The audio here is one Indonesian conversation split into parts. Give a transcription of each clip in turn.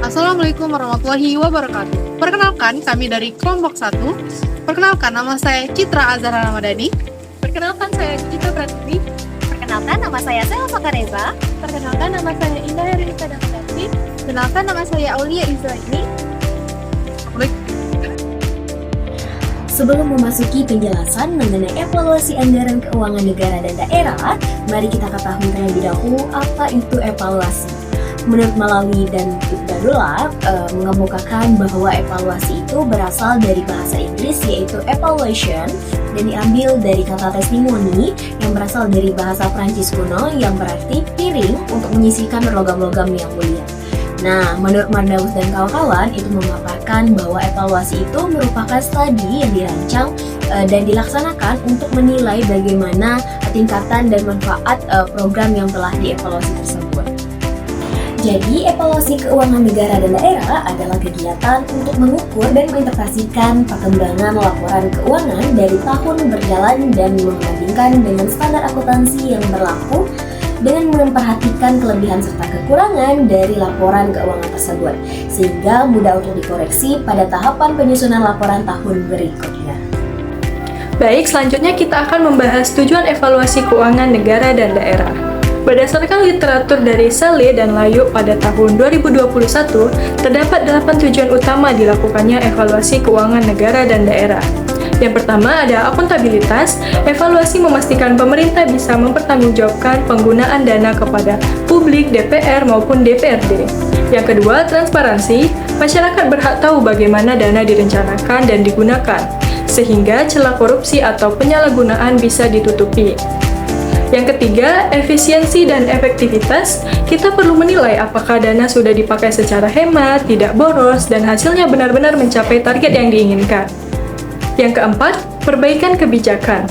Assalamualaikum warahmatullahi wabarakatuh. Perkenalkan, kami dari kelompok 1. Perkenalkan, nama saya Citra Azhara Ramadhani. Perkenalkan, saya Gita Pratiwi. Perkenalkan, nama saya Selva Sakareza. Perkenalkan, nama saya Indah Herilita Damsati. Perkenalkan, nama saya Aulia Izraini. Sebelum memasuki penjelasan mengenai evaluasi anggaran keuangan negara dan daerah, mari kita ketahui terlebih dahulu apa itu evaluasi. Menurut Malawi dan Dadula mengemukakan bahwa evaluasi itu berasal dari bahasa Inggris yaitu evaluation dan diambil dari kata testimoni yang berasal dari bahasa Prancis kuno yang berarti piring untuk menyisihkan logam-logam yang mulia. Nah, menurut Mardaus dan kawan-kawan itu memaparkan bahwa evaluasi itu merupakan studi yang dirancang dan dilaksanakan untuk menilai bagaimana tingkatan dan manfaat program yang telah dievaluasi tersebut. Jadi, evaluasi keuangan negara dan daerah adalah kegiatan untuk mengukur dan menginterpretasikan perkembangan laporan keuangan dari tahun berjalan dan membandingkan dengan standar akuntansi yang berlaku dengan memperhatikan kelebihan serta kekurangan dari laporan keuangan tersebut, sehingga mudah untuk dikoreksi pada tahapan penyusunan laporan tahun berikutnya. Baik, selanjutnya kita akan membahas tujuan evaluasi keuangan negara dan daerah. Berdasarkan literatur dari Saleh dan Layuk pada tahun 2021, terdapat 8 tujuan utama dilakukannya evaluasi keuangan negara dan daerah. Yang pertama ada akuntabilitas. Evaluasi memastikan pemerintah bisa mempertanggungjawabkan penggunaan dana kepada publik, DPR maupun DPRD. Yang kedua, transparansi. Masyarakat berhak tahu bagaimana dana direncanakan dan digunakan, sehingga celah korupsi atau penyalahgunaan bisa ditutupi. Yang ketiga, efisiensi dan efektivitas. Kita perlu menilai apakah dana sudah dipakai secara hemat, tidak boros, dan hasilnya benar-benar mencapai target yang diinginkan. Yang keempat, perbaikan kebijakan.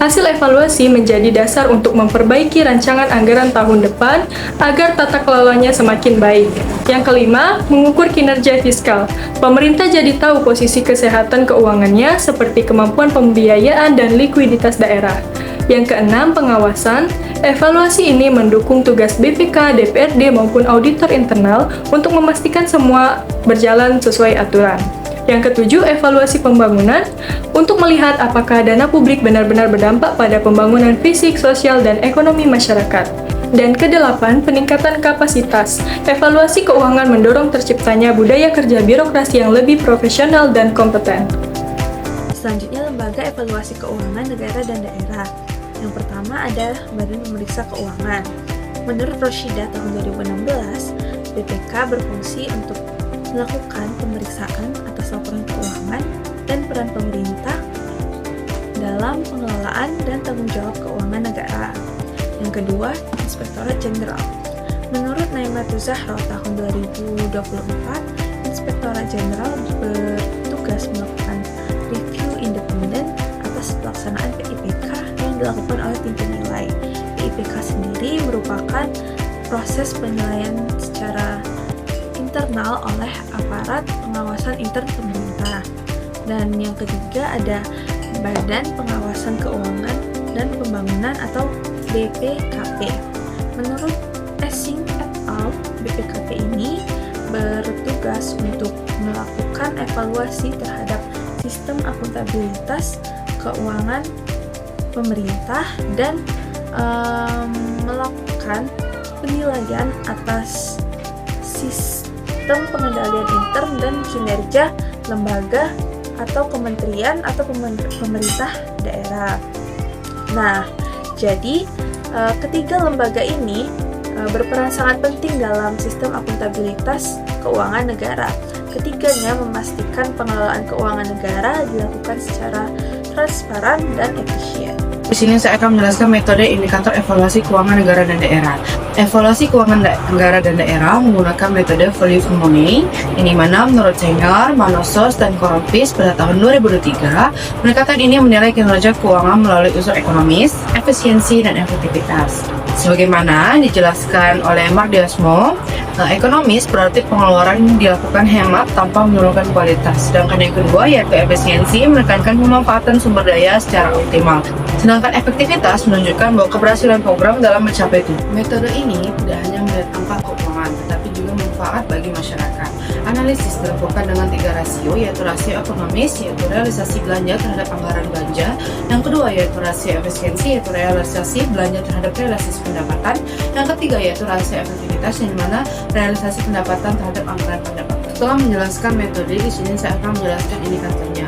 Hasil evaluasi menjadi dasar untuk memperbaiki rancangan anggaran tahun depan agar tata kelolanya semakin baik. Yang kelima, mengukur kinerja fiskal. Pemerintah jadi tahu posisi kesehatan keuangannya seperti kemampuan pembiayaan dan likuiditas daerah. Yang keenam, pengawasan. Evaluasi ini mendukung tugas BPK, DPRD maupun auditor internal untuk memastikan semua berjalan sesuai aturan. Yang ketujuh, evaluasi pembangunan untuk melihat apakah dana publik benar-benar berdampak pada pembangunan fisik, sosial, dan ekonomi masyarakat. Dan kedelapan, peningkatan kapasitas. Evaluasi keuangan mendorong terciptanya budaya kerja birokrasi yang lebih profesional dan kompeten. Selanjutnya, lembaga evaluasi keuangan negara dan daerah. Yang pertama ada Badan Pemeriksa Keuangan. Menurut Roshida tahun 2016, BPK berfungsi untuk melakukan pemeriksaan atas laporan keuangan dan peran pemerintah dalam pengelolaan dan tanggung jawab keuangan negara. Yang kedua, Inspektorat Jenderal. Menurut Naimatul Zahra tahun 2024, Inspektorat Jenderal bertugas melakukan review independen atas pelaksanaan PIPK yang dilakukan oleh tim penilai. PIPK sendiri merupakan proses penilaian secara internal oleh aparat pengawasan intern pemerintah. Dan yang ketiga ada Badan Pengawasan Keuangan dan Pembangunan atau BPKP. Menurut Essing et al., BPKP ini bertugas untuk melakukan evaluasi terhadap sistem akuntabilitas keuangan pemerintah dan melakukan penilaian atas sistem pengendalian intern dan kinerja lembaga atau kementerian atau pemerintah daerah. Nah, jadi ketiga lembaga ini berperan sangat penting dalam sistem akuntabilitas keuangan negara. Ketiganya memastikan pengelolaan keuangan negara dilakukan secara transparan dan efisien. Di sini saya akan menjelaskan metode indikator evaluasi keuangan negara dan daerah. Evaluasi keuangan negara dan daerah menggunakan metode value for money, yang dimana menurut Zenger, Manosos, dan Koropis pada tahun 2023, pendekatan ini menilai kinerja keuangan melalui unsur ekonomis, efisiensi, dan efektivitas. Sebagaimana dijelaskan oleh Mark Diasmo, ekonomis berarti pengeluaran dilakukan hemat tanpa menurunkan kualitas. Sedangkan yang kedua yaitu efisiensi menekankan pemanfaatan sumber daya secara optimal. Sedangkan efektivitas menunjukkan bahwa keberhasilan program dalam mencapai itu. Metode ini tidak hanya melihat angka keuangan, tetapi juga manfaat bermanfaat bagi masyarakat. Analisis dilakukan dengan 3 rasio, yaitu rasio ekonomis, yaitu realisasi belanja terhadap anggaran belanja. Yang kedua yaitu rasio efisiensi, yaitu realisasi belanja terhadap realisasi pendapatan. Yang ketiga yaitu rasio efektivitas, yang mana realisasi pendapatan terhadap anggaran pendapatan. Setelah menjelaskan metode, di sini saya akan menjelaskan indikatornya.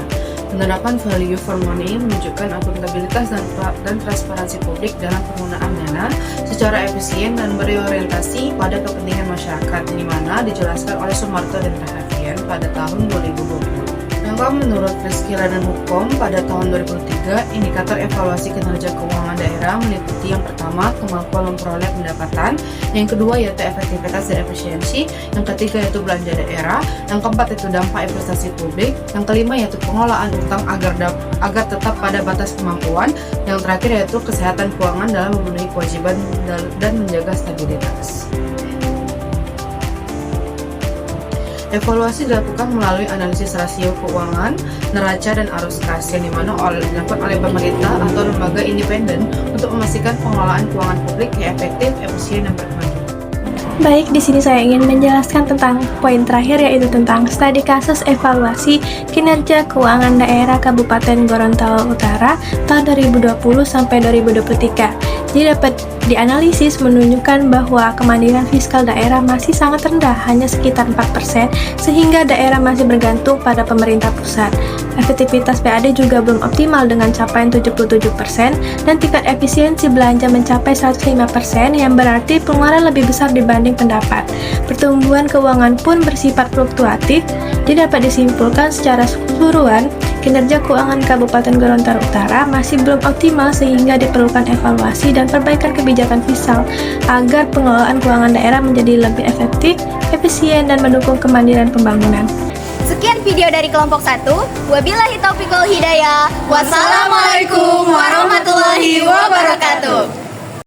Penerapan value for money menunjukkan akuntabilitas dan transparansi publik dalam penggunaan dana secara efisien dan berorientasi pada kepentingan masyarakat, di mana dijelaskan oleh Sumarto dan Rahafian pada tahun 2020. Yang menurut Rizky dan Hukum pada tahun 2003, indikator evaluasi kinerja keuangan daerah meliputi yang pertama, kemampuan memperoleh pendapatan, yang kedua yaitu efektivitas dan efisiensi, yang ketiga yaitu belanja daerah, yang keempat itu dampak investasi publik, yang kelima yaitu pengelolaan utang agar tetap pada batas kemampuan, yang terakhir yaitu kesehatan keuangan dalam memenuhi kewajiban dan menjaga stabilitas. Evaluasi dilakukan melalui analisis rasio keuangan, neraca, dan arus kas yang dimana dilakukan oleh pemerintah atau lembaga independen untuk memastikan pengelolaan keuangan publik yang efektif, efisien, dan berkelanjutan. Baik, di sini saya ingin menjelaskan tentang poin terakhir, yaitu tentang studi kasus evaluasi kinerja keuangan daerah Kabupaten Gorontalo Utara tahun 2020 sampai 2023. Jadi dapat dianalisis menunjukkan bahwa kemandirian fiskal daerah masih sangat rendah, hanya sekitar 4%, sehingga daerah masih bergantung pada pemerintah pusat. Efektivitas PAD juga belum optimal dengan capaian 77%, dan tingkat efisiensi belanja mencapai 105%, yang berarti pengeluaran lebih besar dibanding pendapat. Pertumbuhan keuangan pun bersifat fluktuatif, jadi dapat disimpulkan secara keseluruhan, kinerja keuangan Kabupaten Gorontalo Utara masih belum optimal, sehingga diperlukan evaluasi dan perbaikan kebijakan fiskal agar pengelolaan keuangan daerah menjadi lebih efektif, efisien, dan mendukung kemandirian pembangunan. Sekian video dari kelompok 1. Wabillahi taufiq wal hidayah. Wassalamualaikum